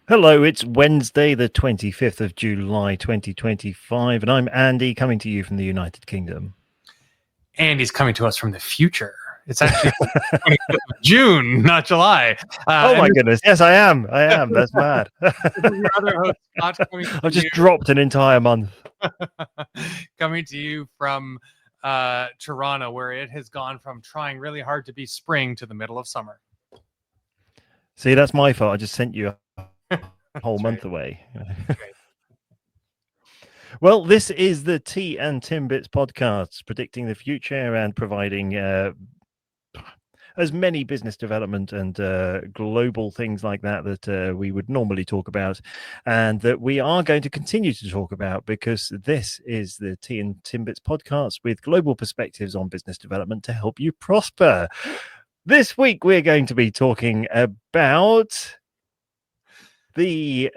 Hello, it's Wednesday, the 25th of July, 2025, and I'm Andy coming to you from the United Kingdom. And he's coming to us from the future. It's actually 25th of June, not July. Oh my goodness. Yes, I am. That's mad. Your other host, Scott, coming to I've just you, dropped an entire month. coming to you from Toronto, where it has gone from trying really hard to be spring to the middle of summer. See, that's my fault. I just sent you a whole That's month right. away. Right. Well, this is the Tea and Timbits podcast, predicting the future and providing as many business development and global things like that we would normally talk about, and that we are going to continue to talk about, because this is the Tea and Timbits podcast with global perspectives on business development to help you prosper. This week, we're going to be talking about the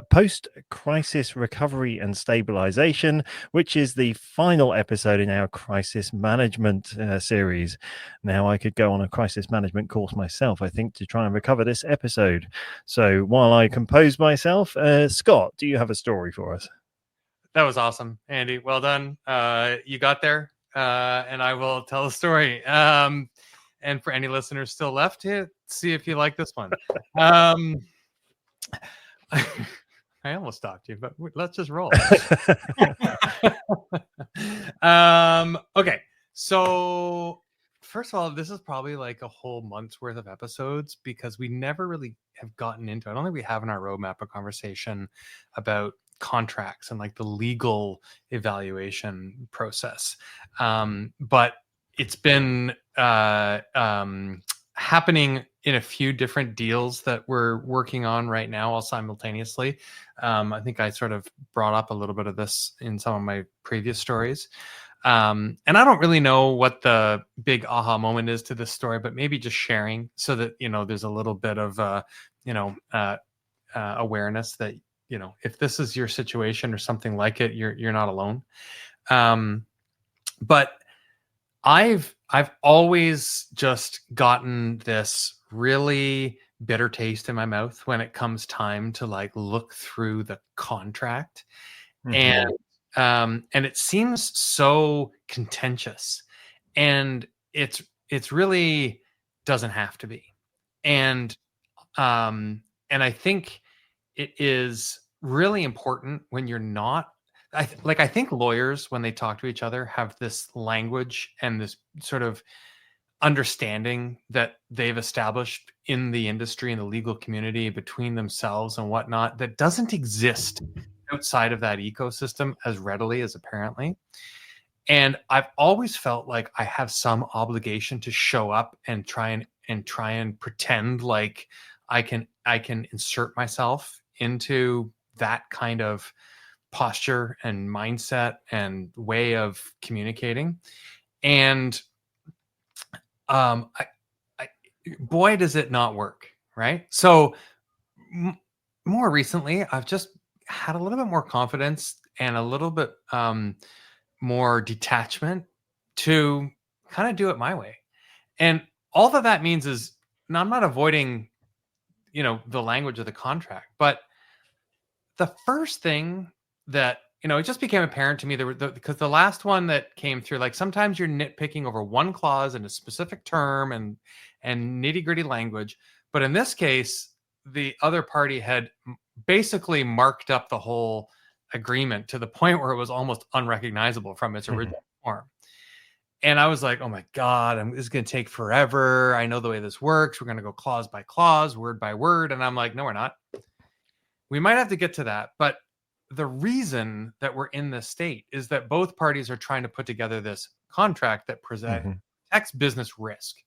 post-crisis recovery and stabilization, which is the final episode in our crisis management series. Now, I could go on a crisis management course myself, I think, to try and recover this episode. So while I compose myself, Scott, do you have a story for us? That was awesome, Andy. Well done. You got there, and I will tell the story. And for any listeners still left, here, see if you like this one. I almost stopped you, but let's just roll. Okay, so first of all, this is probably like a whole month's worth of episodes, because we never really have gotten into it. I don't think we have in our roadmap a conversation about contracts and like the legal evaluation process. But it's been happening in a few different deals that we're working on right now, all simultaneously. I think I sort of brought up a little bit of this in some of my previous stories. And I don't really know what the big aha moment is to this story, but maybe just sharing so that, there's a little bit of, awareness that, if this is your situation or something like it, you're not alone. But I've always just gotten this really bitter taste in my mouth when it comes time to like look through the contract. Mm-hmm. And it seems so contentious, and it's really doesn't have to be. And I think it is really important when you're not, I think lawyers, when they talk to each other, have this language and this sort of understanding that they've established in the industry and the legal community between themselves and whatnot that doesn't exist outside of that ecosystem as readily as apparently. And I've always felt like I have some obligation to show up and try and pretend like I can insert myself into that kind of posture and mindset and way of communicating. And boy, does it not work, right? So more recently, I've just had a little bit more confidence and a little bit more detachment to kind of do it my way. And all that means is, now I'm not avoiding, the language of the contract, but the first thing that, it just became apparent to me because the last one that came through, like sometimes you're nitpicking over one clause in a specific term and nitty gritty language. But in this case, the other party had basically marked up the whole agreement to the point where it was almost unrecognizable from its original form. And I was like, oh my God, this is going to take forever. I know the way this works. We're going to go clause by clause, word by word. And I'm like, no, we're not. We might have to get to that. But the reason that we're in this state is that both parties are trying to put together this contract that protects business risk.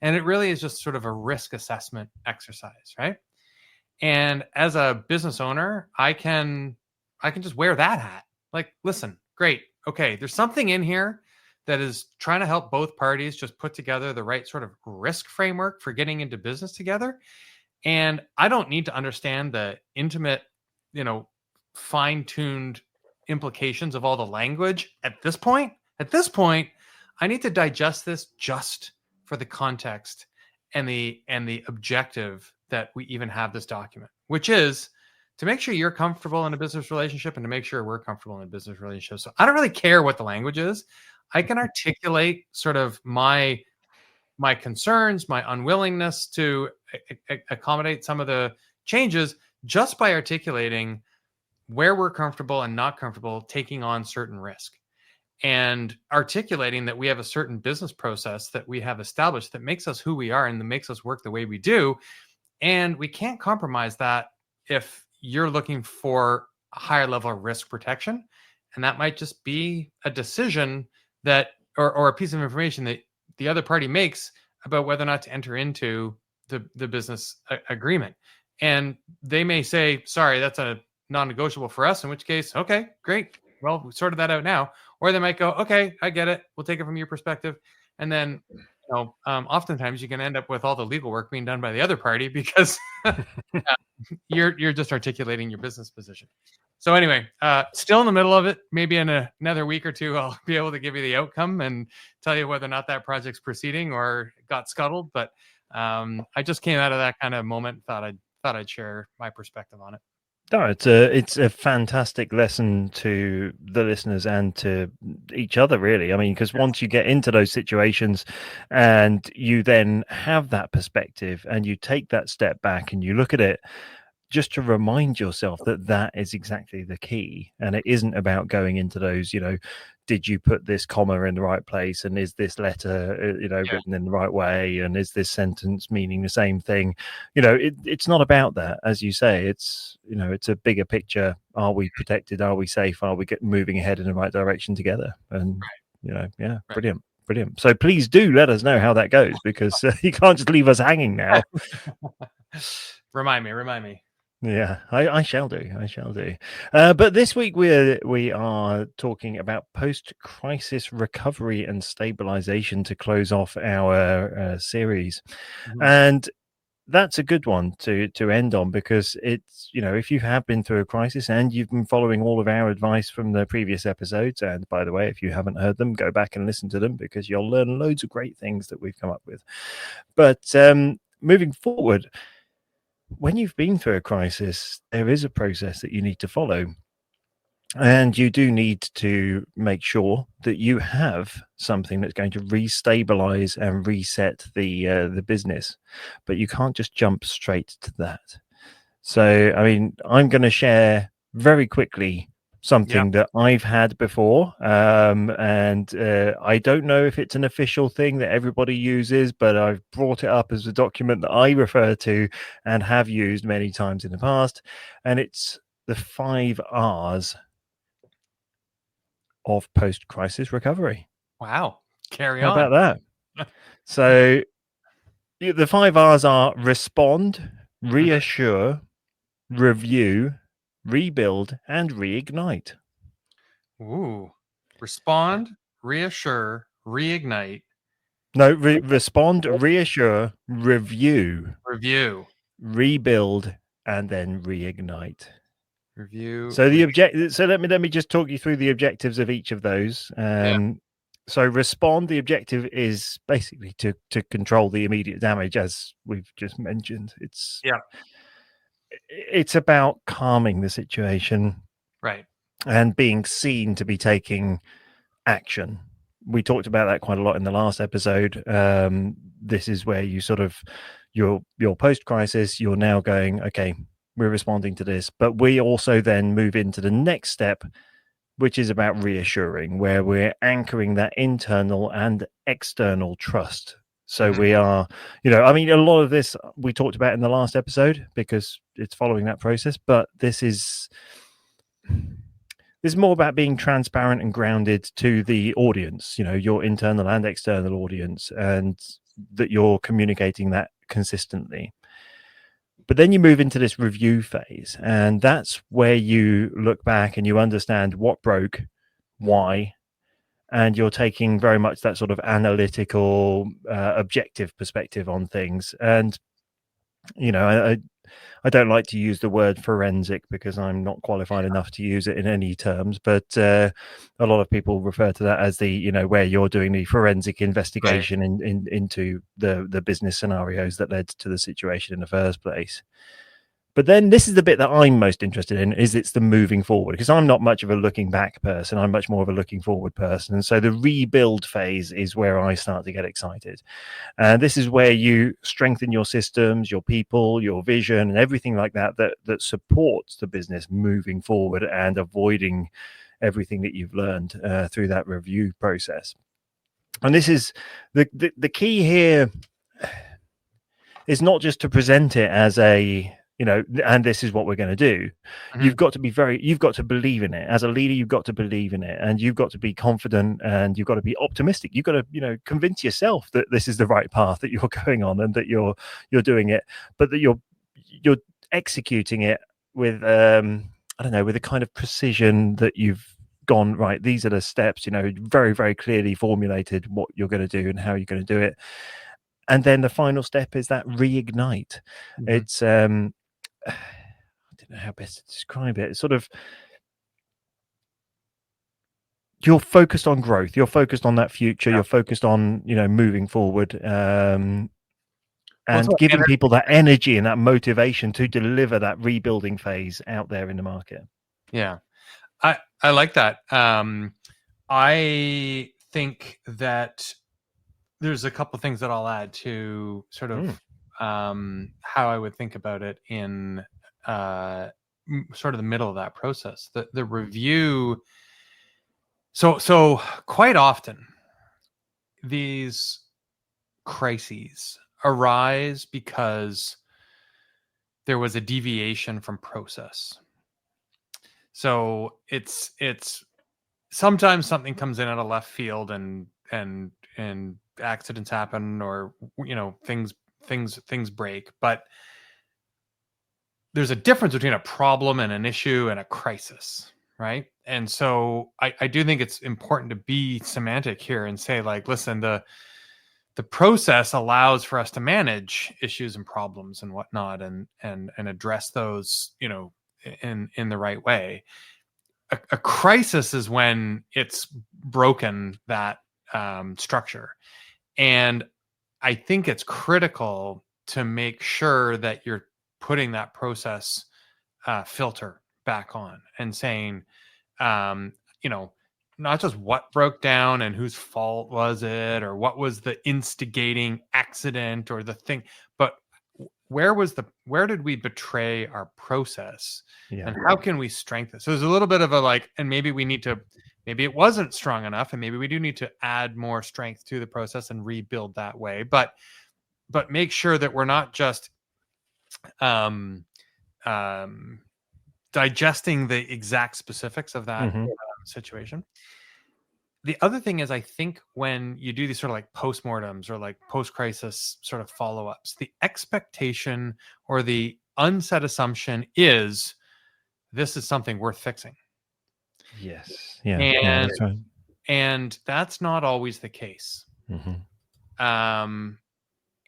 And it really is just sort of a risk assessment exercise, right? And as a business owner, I can just wear that hat. Like, listen, great. Okay, there's something in here that is trying to help both parties just put together the right sort of risk framework for getting into business together. And I don't need to understand the intimate, fine-tuned implications of all the language at this point. At this point, I need to digest this just for the context and the objective that we even have this document, which is to make sure you're comfortable in a business relationship and to make sure we're comfortable in a business relationship. So I don't really care what the language is. I can articulate sort of my concerns, my unwillingness to accommodate some of the changes just by articulating where we're comfortable and not comfortable taking on certain risk, and articulating that we have a certain business process that we have established that makes us who we are and that makes us work the way we do. And we can't compromise that if you're looking for a higher level of risk protection. And that might just be a decision that, or a piece of information that the other party makes about whether or not to enter into the business agreement. And they may say, sorry, that's a non-negotiable for us, in which case, okay, great. Well, we sorted that out now. Or they might go, okay, I get it. We'll take it from your perspective. And then, oftentimes you can end up with all the legal work being done by the other party because you're just articulating your business position. So anyway, still in the middle of it. Maybe in another week or two, I'll be able to give you the outcome and tell you whether or not that project's proceeding or got scuttled. But I just came out of that kind of moment. Thought I'd share my perspective on it. No, it's a fantastic lesson to the listeners and to each other, really. I mean, because once you get into those situations and you then have that perspective and you take that step back and you look at it, just to remind yourself that that is exactly the key. And it isn't about going into those, did you put this comma in the right place? And is this letter, written in the right way? And is this sentence meaning the same thing? It's not about that. As you say, it's a bigger picture. Are we protected? Are we safe? Are we moving ahead in the right direction together? And, brilliant. Brilliant. So please do let us know how that goes, because you can't just leave us hanging now. Remind me. Yeah, I shall do. But this week we are talking about post-crisis recovery and stabilization to close off our series, and that's a good one to end on, because it's if you have been through a crisis and you've been following all of our advice from the previous episodes, and by the way, if you haven't heard them, go back and listen to them, because you'll learn loads of great things that we've come up with. But moving forward, when you've been through a crisis, there is a process that you need to follow. And you do need to make sure that you have something that's going to restabilize and reset the business. But you can't just jump straight to that. So, I mean, I'm going to share very quickly something that I've had before, and I don't know if it's an official thing that everybody uses, but I've brought it up as a document that I refer to and have used many times in the past, and it's the 5 R's of post-crisis recovery. Wow. Carry on. How about that? So the 5 R's are respond, reassure, review, rebuild, and reignite. Ooh. Respond, reassure, reignite. No, respond, reassure, review, rebuild, and then reignite. Review. So So let me just talk you through the objectives of each of those. So respond, the objective is basically to control the immediate damage, as we've just mentioned. It's about calming the situation, right, and being seen to be taking action. We talked about that quite a lot in the last episode. This is where you sort of your post-crisis, you're now going, okay, we're responding to this, but we also then move into the next step, which is about reassuring, where we're anchoring that internal and external trust. So we are, I mean, a lot of this we talked about in the last episode because it's following that process, but this is more about being transparent and grounded to the audience, your internal and external audience, and that you're communicating that consistently. But then you move into this review phase, and that's where you look back and you understand what broke, why, and you're taking very much that sort of analytical, objective perspective on things. And, I don't like to use the word forensic because I'm not qualified enough to use it in any terms, but a lot of people refer to that as the, where you're doing the forensic investigation into the business scenarios that led to the situation in the first place. But then this is the bit that I'm most interested in, is it's the moving forward, because I'm not much of a looking back person. I'm much more of a looking forward person. And so the rebuild phase is where I start to get excited. And this is where you strengthen your systems, your people, your vision, and everything like that, that supports the business moving forward and avoiding everything that you've learned through that review process. And this is the key here is not just to present it as a, and this is what we're going to do. Mhm. You've got to believe in it. As a leader, you've got to believe in it, and you've got to be confident, and you've got to be optimistic. You've got to, convince yourself that this is the right path that you're going on, and that you're doing it, but that you're executing it with, I don't know, with a kind of precision that you've gone, right, these are the steps, very, very clearly formulated what you're going to do and how you're going to do it. And then the final step is that reignite. Mhm. It's I don't know how best to describe it. It's sort of, you're focused on growth, you're focused on that future, Yeah. you're focused on, moving forward, and Also giving energy. people that energy and that motivation to deliver that rebuilding phase out there in the market. Yeah. I like that. I think that there's a couple things that I'll add to sort of how I would think about it in sort of the middle of that process. The review. So quite often these crises arise because there was a deviation from process. So it's sometimes something comes in out of left field, and accidents happen, or things break. But there's a difference between a problem and an issue and a crisis, right? And so I do think it's important to be semantic here and say, like, listen, the process allows for us to manage issues and problems and whatnot, and address those, in the right way. A crisis is when it's broken that structure. And I think it's critical to make sure that you're putting that process filter back on and saying, um, not just what broke down and whose fault was it, or what was the instigating accident or the thing, but where did we betray our process, and how can we strengthen? So there's a little bit of a and maybe maybe it wasn't strong enough, and maybe we do need to add more strength to the process and rebuild that way. But make sure that we're not just digesting the exact specifics of that situation. The other thing is, I think when you do these sort of like postmortems or like post-crisis sort of follow-ups, the expectation or the unsaid assumption is this is something worth fixing. Yes. Yeah. And That's right. And that's not always the case. And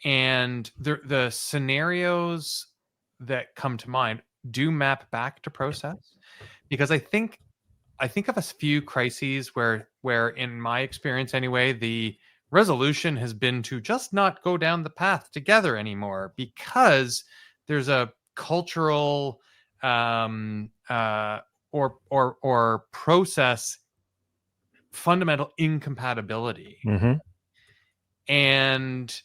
the scenarios that come to mind do map back to process, because I think of a few crises where in my experience anyway, the resolution has been to just not go down the path together anymore, because there's a cultural or process fundamental incompatibility. And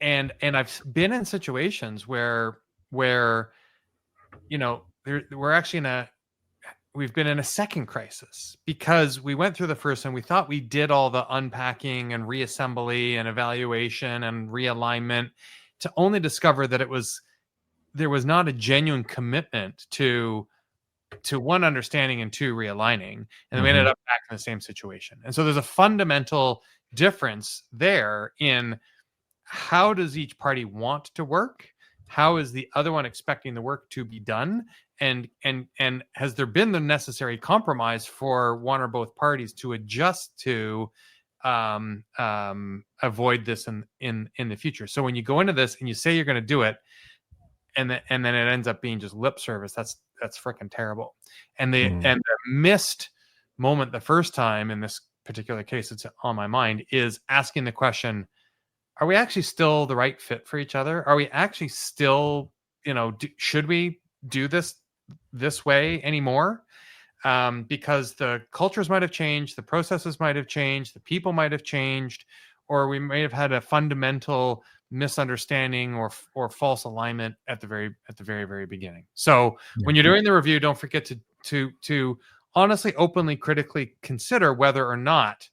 I've been in situations where we're actually we've been in a second crisis, because we went through the first and we thought we did all the unpacking and reassembly and evaluation and realignment, to only discover that there was not a genuine commitment to one, understanding, and two, realigning. And then we ended up back in the same situation. And so there's a fundamental difference there in how does each party want to work? How is the other one expecting the work to be done? And has there been the necessary compromise for one or both parties to adjust to avoid this in the future? So when you go into this and you say you're going to do it, and then it ends up being just lip service, that's freaking terrible. And the missed moment the first time in this particular case, it's on my mind, is asking the question, are we actually still the right fit for each other? Are we actually still should we do this way anymore? Because the cultures might have changed, the processes might have changed, the people might have changed, or we may have had a fundamental misunderstanding or false alignment at the very beginning. So when you're doing the review, don't forget to honestly, openly, critically consider whether or not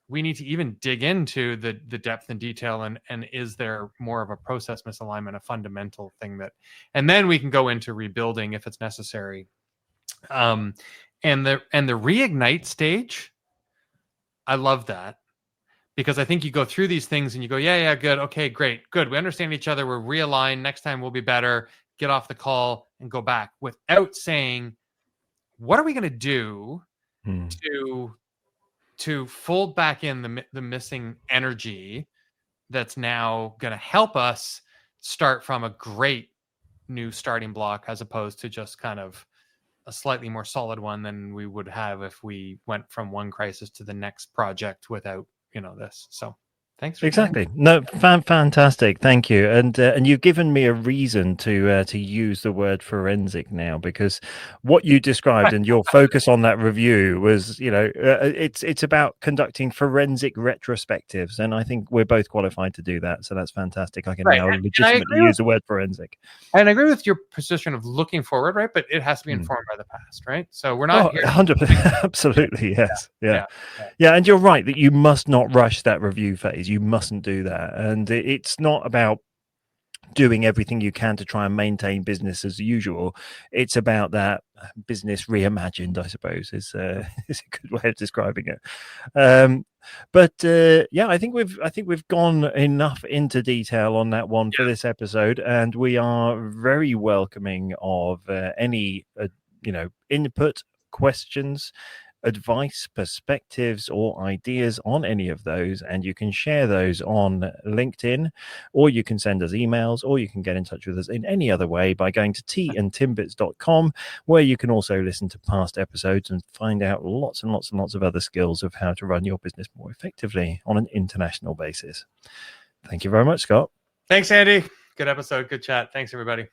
we need to even dig into the depth and detail, and is there more of a process misalignment, a fundamental thing and then we can go into rebuilding if it's necessary. And the reignite stage, I love that, because I think you go through these things and you go, yeah, good, okay, great, good, we understand each other, we're realigned, next time we'll be better, get off the call and go back, without saying, what are we going to do to fold back in the missing energy that's now going to help us start from a great new starting block, as opposed to just kind of a slightly more solid one than we would have if we went from one crisis to the next project without this. So thanks for Exactly. No, fantastic. Thank you. And you've given me a reason to use the word forensic now, because what you described and your focus on that review was, it's about conducting forensic retrospectives, and I think we're both qualified to do that. So that's fantastic. I can now legitimately use the word forensic. And I agree with your position of looking forward, right? But it has to be informed by the past, right? So we're not here. 100%. Absolutely, yes. Yeah. And you're right that you must not rush that review phase. You mustn't do that. And it's not about doing everything you can to try and maintain business as usual. It's about that business reimagined, I suppose, is a good way of describing it. I think we've gone enough into detail on that one for this episode, and we are very welcoming of any input, questions, advice, perspectives, or ideas on any of those, and you can share those on LinkedIn, or you can send us emails, or you can get in touch with us in any other way by going to tandtimbits.com, where you can also listen to past episodes and find out lots and lots and lots of other skills of how to run your business more effectively on an international basis. Thank you very much, Scott. Thanks, Andy. Good episode. Good chat. Thanks, everybody.